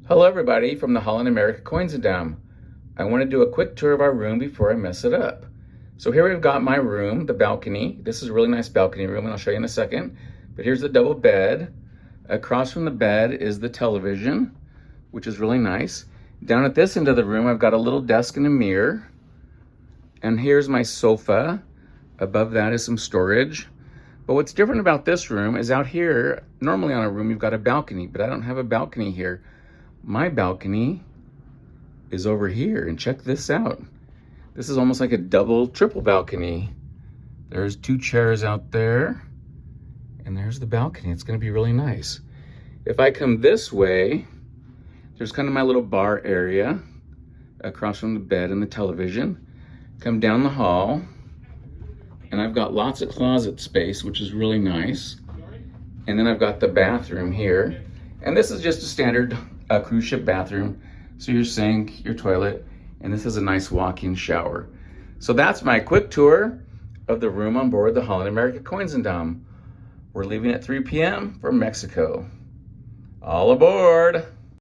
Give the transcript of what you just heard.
Hello everybody from the Holland America Koningsdam. I want to do a quick tour of our room before I mess it up. So here we've got my room, the balcony. This is a really nice balcony room and I'll show you in a second. But here's the double bed. Across from the bed is the television, which is really nice. Down at this end of the room, I've got a little desk and a mirror. And here's my sofa. Above that is some storage. But what's different about this room is out here, normally on a room, you've got a balcony, but I don't have a balcony here. My balcony is over here, and check this out. This is almost like a double, triple balcony. There's two chairs out there, and there's the balcony. It's gonna be really nice. If I come this way, there's kind of my little bar area across from the bed and the television. Come down the hall, and I've got lots of closet space, which is really nice. And then I've got the bathroom here. And this is just a standard cruise ship bathroom. So your sink, your toilet, and this is a nice walk-in shower. So that's my quick tour of the room on board the Holland America Koningsdam. We're leaving at 3 p.m. for Mexico. All aboard!